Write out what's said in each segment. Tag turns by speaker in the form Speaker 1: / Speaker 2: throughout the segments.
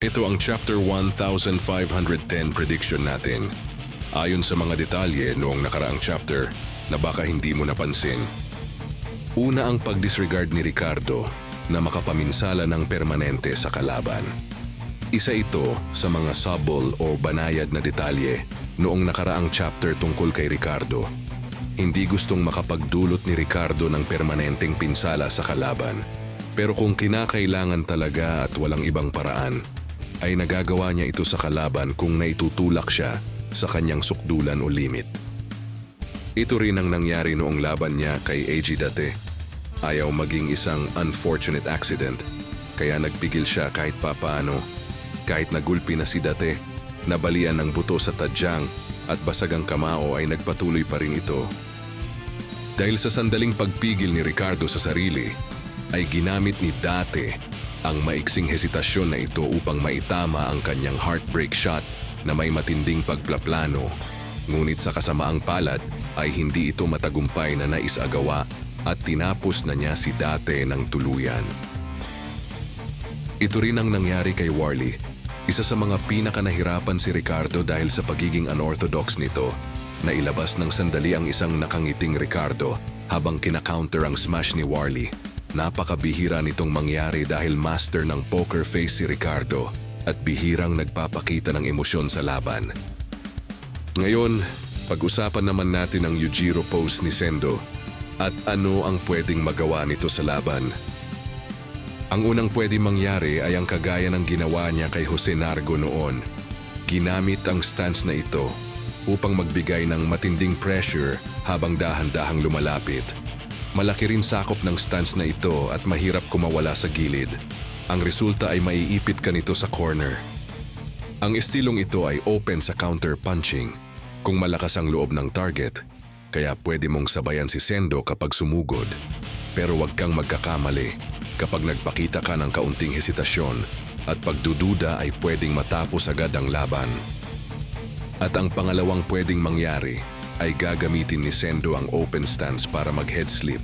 Speaker 1: Ito ang Chapter 1510 prediction natin. Ayon sa mga detalye noong nakaraang chapter na baka hindi mo napansin. Una ang pag-disregard ni Ricardo na makapaminsala ng permanente sa kalaban. Isa ito sa mga subtle o banayad na detalye noong nakaraang chapter tungkol kay Ricardo. Hindi gustong makapagdulot ni Ricardo ng permanenteng pinsala sa kalaban. Pero kung kinakailangan talaga at walang ibang paraan, ay nagagawa niya ito sa kalaban kung naitutulak siya sa kanyang sukdulan o limit. Ito rin ang nangyari noong laban niya kay AG dati. Ayaw maging isang unfortunate accident, kaya nagpigil siya kahit papaano. Kahit nagulpi na si dati, nabalian ng buto sa tadyang at basagang kamao ay nagpatuloy pa rin ito. Dahil sa sandaling pagpigil ni Ricardo sa sarili, ay ginamit ni Date ang maiksing hesitasyon na ito upang maitama ang kanyang heartbreak shot na may matinding pagplaplano. Ngunit sa kasamaang palad ay hindi ito matagumpay na naisagawa at tinapos na niya si Date ng tuluyan. Ito rin ang nangyari kay Warley. Isa sa mga pinakanahirapan si Ricardo dahil sa pagiging unorthodox nito na ilabas ng sandali ang isang nakangiting Ricardo habang kinakounter ang smash ni Warley. Napakabihira nitong mangyari dahil master ng poker face si Ricardo at bihirang nagpapakita ng emosyon sa laban. Ngayon, pag-usapan naman natin ang Yujiro pose ni Sendo at ano ang pwedeng magawa nito sa laban. Ang unang pwedeng mangyari ay ang kagaya ng ginawa niya kay Jose Nargo noon. Ginamit ang stance na ito upang magbigay ng matinding pressure habang dahan-dahang lumalapit. Malaki rin sakop ng stance na ito at mahirap kumawala sa gilid. Ang resulta ay maiipit ka nito sa corner. Ang estilong ito ay open sa counter-punching kung malakas ang loob ng target, kaya pwede mong sabayan si Sendo kapag sumugod. Pero huwag kang magkakamali kapag nagpakita ka ng kaunting hesitasyon at pagdududa ay pwedeng matapos agad ang laban. At ang pangalawang pwedeng mangyari ay gagamitin ni Sendo ang open stance para mag-head slip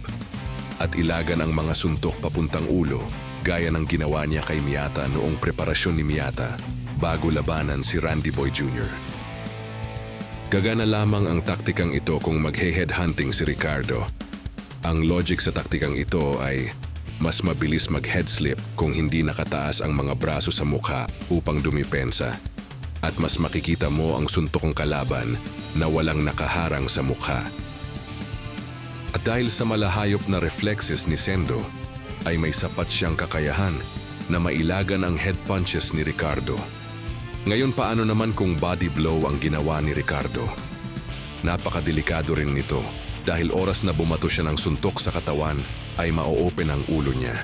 Speaker 1: at ilagan ang mga suntok papuntang ulo gaya ng ginawa niya kay Miyata noong preparasyon ni Miyata bago labanan si Randy Boy Jr. Gagana lamang ang taktikang ito kung mag-head hunting si Ricardo. Ang logic sa taktikang ito ay mas mabilis mag-head slip kung hindi nakataas ang mga braso sa mukha upang dumipensa. At mas makikita mo ang suntok ng kalaban na walang nakaharang sa mukha. At dahil sa malahayop na reflexes ni Sendo, ay may sapat siyang kakayahan na mailagan ang head punches ni Ricardo. Ngayon paano naman kung body blow ang ginawa ni Ricardo? Napakadelikado rin nito dahil oras na bumato siya ng suntok sa katawan ay ma-open ang ulo niya.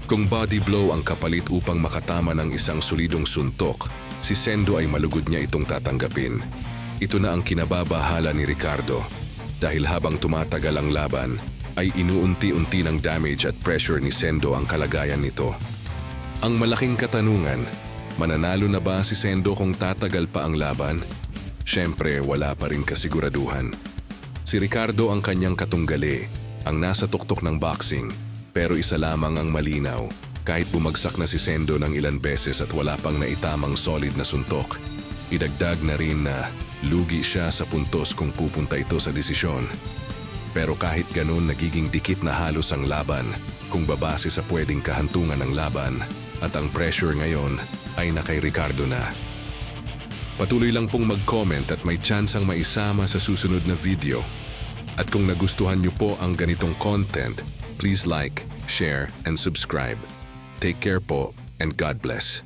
Speaker 1: Kung body blow ang kapalit upang makatama ng isang solidong suntok, si Sendo ay malugod niya itong tatanggapin. Ito na ang kinababahala ni Ricardo dahil habang tumatagal ang laban ay inuunti-unti ng damage at pressure ni Sendo ang kalagayan nito. Ang malaking katanungan, mananalo na ba si Sendo kung tatagal pa ang laban? Siyempre wala pa rin kasiguraduhan. Si Ricardo ang kanyang katunggali, ang nasa tuktok ng boxing, pero isa lamang ang malinaw. Kahit bumagsak na si Sendo ng ilan beses at wala pang naitamang solid na suntok, idagdag na rin na lugi siya sa puntos kung pupunta ito sa desisyon. Pero kahit ganun nagiging dikit na halos ang laban kung babase sa pwedeng kahantungan ng laban at ang pressure ngayon ay na kay Ricardo na. Patuloy lang pong mag-comment at may tsansang maisama sa susunod na video. At kung nagustuhan niyo po ang ganitong content, please like, share, and subscribe. Take care po and God bless.